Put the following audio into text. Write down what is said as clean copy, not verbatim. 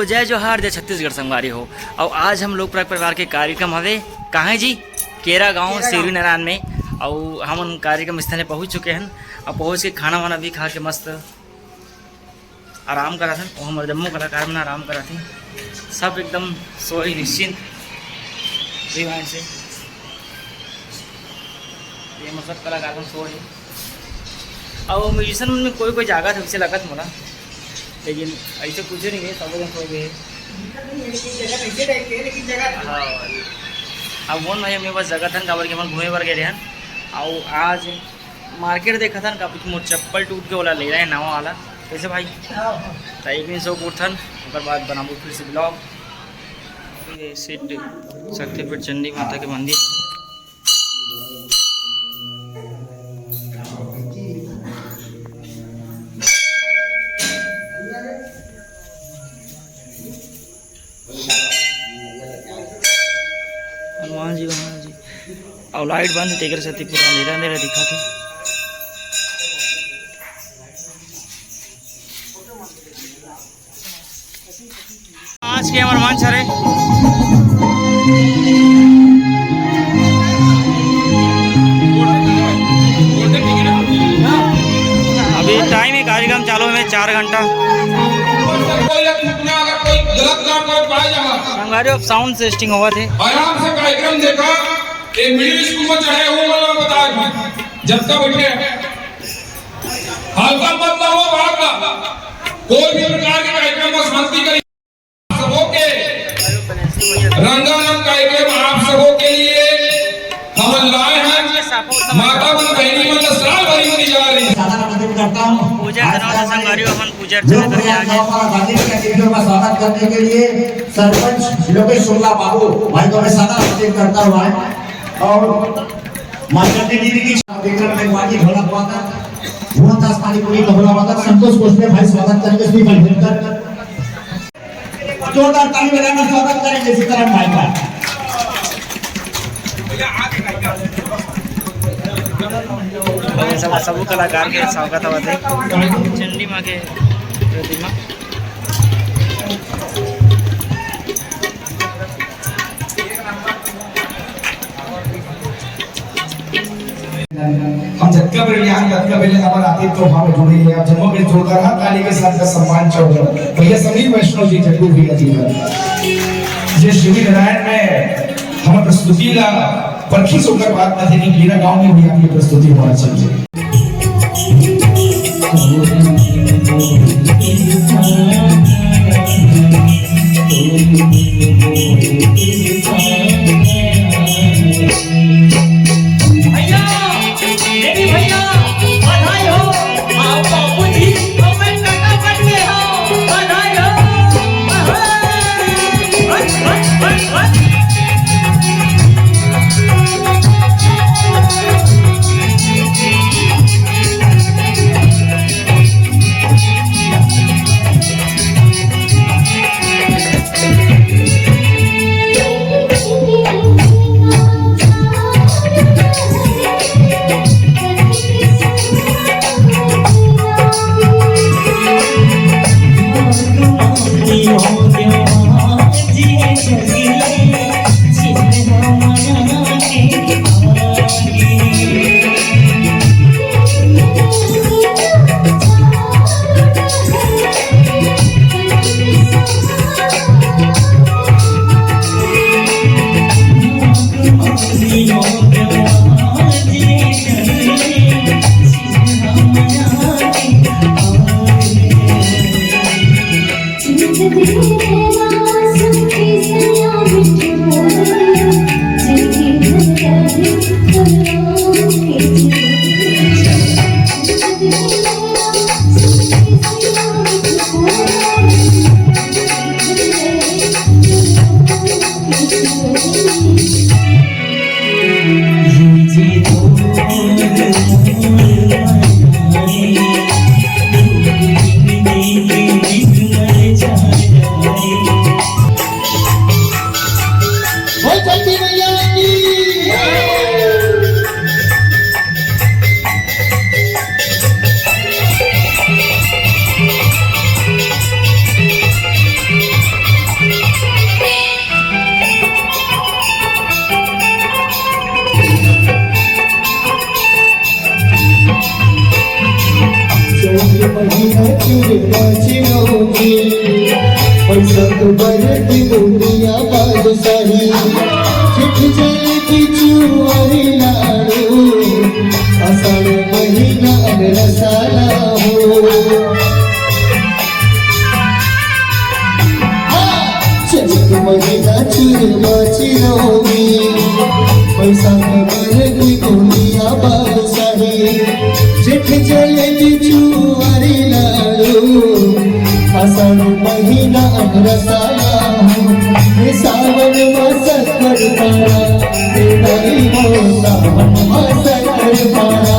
जय जोहार जय छत्तीसगढ़ संगवारी हो। और आज हम लोग परिवार के कार्यक्रम हवे कहाँ जी केरा गांव सिरवी नारायण में। और हम कार्यक्रम स्थल में पहुँच चुके हैं और पहुँच के खाना वाना भी खा के मस्त आराम करा था। और हमारे जम्मू कलाकार में आराम करा थी सब एकदम सोई निश्चिंत से। ये मतलब कलाकार में सो है और म्यूजिशन में कोई जागा था उसे लगा था मोला, लेकिन ऐसे कुछ नहीं है सब लोग सो गए। हाँ अब बोल भाई मेरे पास जगह था काबर के हम घूमे पर गए हैं। और आज मार्केट देखा था का मोर चप्पल टूट के वाला ले रहे हैं नवा वाला कैसे भाई तो एक दिन सो उठन और बाद बनाबू फिर से ब्लॉग। सीट शक्तिपीठ चंडी माता के मंदिर हनुमान जी और लाइट बंद है तेकर से पूरा अंधेरा दिखा थे। आज के हमारे मंच है अभी टाइम है कार्यक्रम चालू में 4 घंटा। संगारी अब साउंड टेस्टिंग हुआ थे आराम से कार्यक्रम देखा एक मिडिल स्कूल में चढ़े वो वाला बता जब तक बैठे हल्का मत हो भागा कोई भी प्रकार के कार्यक्रम में शांति करी सबों के रंगारंग कार्यक्रम आप सबों के लिए हम लाए हैं। माता मन बहनी मन साल भरी होने जा रही है पूजा करना संगारी अपन पूजा अर्चना करके आ गए। का स्वागत करने के लिए सरपंच लोकेश शुक्ला बाबू भाई को मैं सादा नमस्ते करता हुआ है। और माता दीदी की विक्रम मेघवाजी भोला बाबा भुवनदास पानीपुरी का भोला बाबा संतोष कोसले भाई स्वागत करेंगे श्री बलभद्र जोरदार ताली बजाकर स्वागत करेंगे सीताराम भाई का। सब कलाकार के स्वागत हुआ थे चंडी माँ के प्रतिमा। हम झटका ब्रिलियन झटका बेले हमारे आतिथ्य भाव जुड़े हैं। आप जम्मू के जोरदार हाथ ताली के साथ का सम्मान चाहिए भैया सभी वैष्णव जी जगू भी अति है ये शिवी नारायण में हम प्रस्तुति ला परखी सुंदर बात न थी कि मेरा गांव में भी आपकी प्रस्तुति होना चाहिए। होगी बसंत बरती दुनिया बादशाही चिठ जलती चुवारी लाडू आषाढ महिना रसाला हो चैत महिना चिरवाची होगी बसंत बरती दुनिया बादशाही चिठ जलती चुवारी लाडू आषाढ महिना रसाला हो सावन मास करताना सावन मास करताना